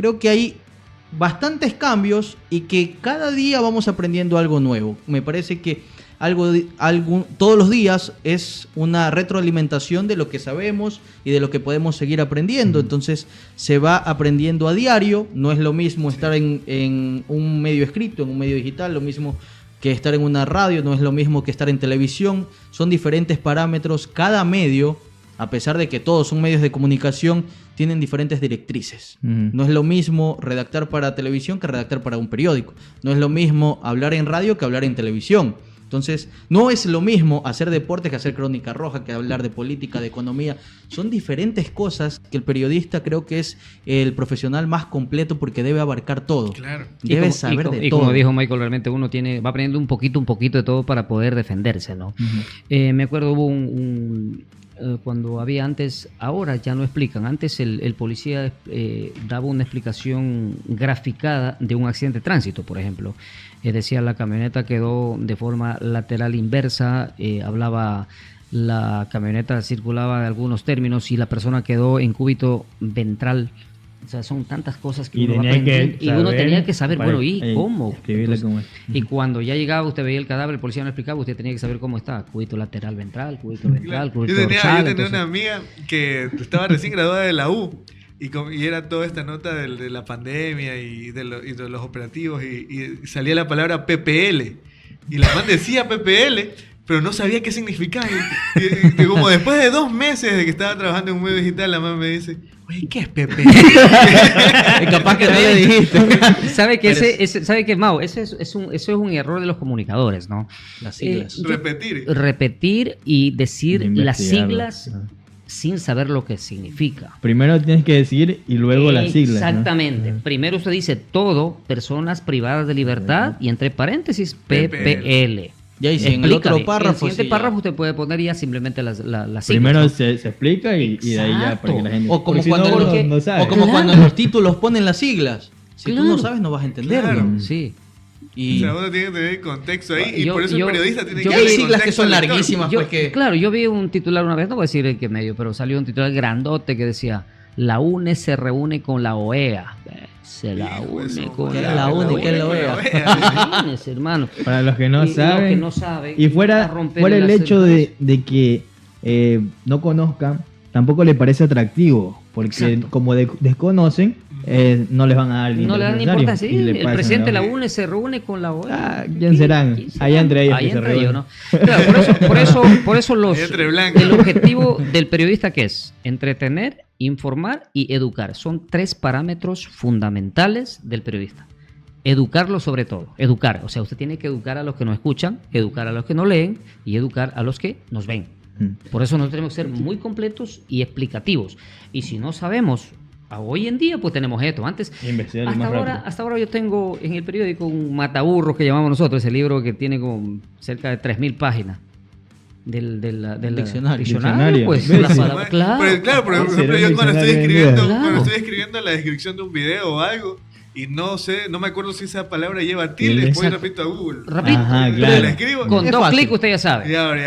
creo que hay bastantes cambios y que cada día vamos aprendiendo algo nuevo. Me parece que todos los días es una retroalimentación de lo que sabemos y de lo que podemos seguir aprendiendo. Entonces se va aprendiendo a diario. No es lo mismo estar en un medio escrito, en un medio digital, lo mismo que estar en una radio, no es lo mismo que estar en televisión. Son diferentes parámetros. Cada medio, a pesar de que todos son medios de comunicación, tienen diferentes directrices. No es lo mismo redactar para televisión que redactar para un periódico. No es lo mismo hablar en radio que hablar en televisión. Entonces, no es lo mismo hacer deportes que hacer crónica roja, que hablar de política, de economía. Son diferentes cosas que el periodista creo que es el profesional más completo porque debe abarcar todo. Claro. Debe saber de todo. Y como dijo Michael, realmente uno va aprendiendo un poquito de todo para poder defenderse, ¿no? Me acuerdo hubo cuando había antes, ahora ya no explican, antes el policía daba una explicación graficada de un accidente de tránsito, por ejemplo. Decía, la camioneta quedó de forma lateral inversa, la camioneta circulaba de algunos términos y la persona quedó en cúbito ventral. O sea, son tantas cosas que uno tenía que saber, bueno, ¿y cómo? Entonces, y cuando ya llegaba, usted veía el cadáver, el policía no explicaba, usted tenía que saber cómo estaba, cúbito lateral ventral, cúbito ventral, cúbito dorsal. Yo tenía una amiga que estaba recién graduada de la U y era toda esta nota de la pandemia y de los operativos y salía la palabra PPL y la man decía PPL, pero no sabía qué significaba. Y como después de 2 meses de que estaba trabajando en un medio digital, la man me dice, oye, ¿qué es PPL? Capaz que no le dijiste. ¿Sabe qué, Mau? Eso es un error de los comunicadores, ¿no? Las siglas. Repetir y decir las siglas sin saber lo que significa. Primero tienes que decir y luego las siglas. Exactamente. ¿No? Primero usted dice todo, personas privadas de libertad, y entre paréntesis, PPL. Ya, y si en el otro párrafo. En el siguiente párrafo usted puede poner ya simplemente las siglas. Primero se explica y de ahí ya para que la gente. O como cuando en los títulos ponen las siglas. Si tú no sabes, no vas a entenderlo. Claro. Sí. O sea, uno tiene que tener contexto ahí y por eso el periodista tiene que hay siglas que son larguísimas. Claro, yo vi un titular una vez, no voy a decir en qué medio, pero salió un titular grandote que decía: la UNE se reúne con la OEA. Se la une con la OEA. Hermano. Para los que no saben. Y fuera el hecho de que no conozcan, tampoco le parece atractivo, porque como desconocen, no les van a dar no le dan importancia. Sí, el presidente de la UNE se reúne con la OEA. ¿Quién serán? Allá entre ellos. Allá entre ellos, ¿no? Claro, por eso el objetivo del periodista, ¿qué es? Entretener, informar y educar. Son 3 parámetros fundamentales del periodista. Educarlo sobre todo. Educar. O sea, usted tiene que educar a los que nos escuchan, educar a los que no leen y educar a los que nos ven. Por eso nosotros tenemos que ser muy completos y explicativos. Y si no sabemos, hoy en día pues tenemos esto. Antes, hasta ahora yo tengo en el periódico un mataburros que llamamos nosotros, ese libro que tiene como cerca de 3.000 páginas. Del diccionario, pues. Claro, por ejemplo, yo cuando estoy escribiendo la descripción de un video o algo y no me acuerdo si esa palabra lleva tilde, después repito a Google. Ajá, claro. La escribo. Con 2 clics usted ya sabe. Ya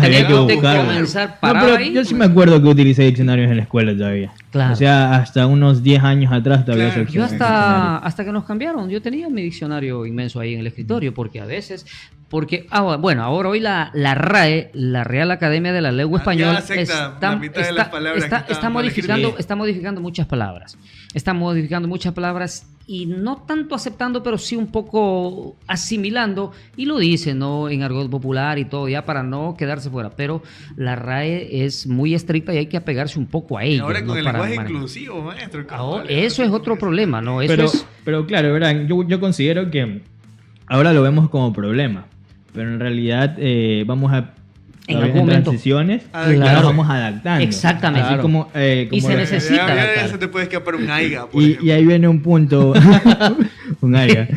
tenía que comenzar pero yo sí me acuerdo que utilicé diccionarios en la escuela todavía. Claro. O sea, hasta unos 10 años atrás todavía. Claro. Yo hasta que nos cambiaron, yo tenía mi diccionario inmenso ahí en el escritorio, porque a veces... ahora hoy la RAE, la Real Academia de la Lengua Española, está modificando muchas palabras. Está modificando muchas palabras y no tanto aceptando, pero sí un poco asimilando, y lo dice, ¿no?, en argot popular y todo, ya para no quedarse fuera. Pero la RAE es muy estricta y hay que apegarse un poco a ella. Y ahora con el lenguaje inclusivo, maestro. Eso es otro problema, ¿no? Pero claro, ¿verdad? Yo considero que ahora lo vemos como problema. Pero en realidad vamos a en algún momento transiciones claro. Vamos adaptando. Exactamente. Así como y se necesita ya se te puede escapar un aiga, y ahí viene un punto un aiga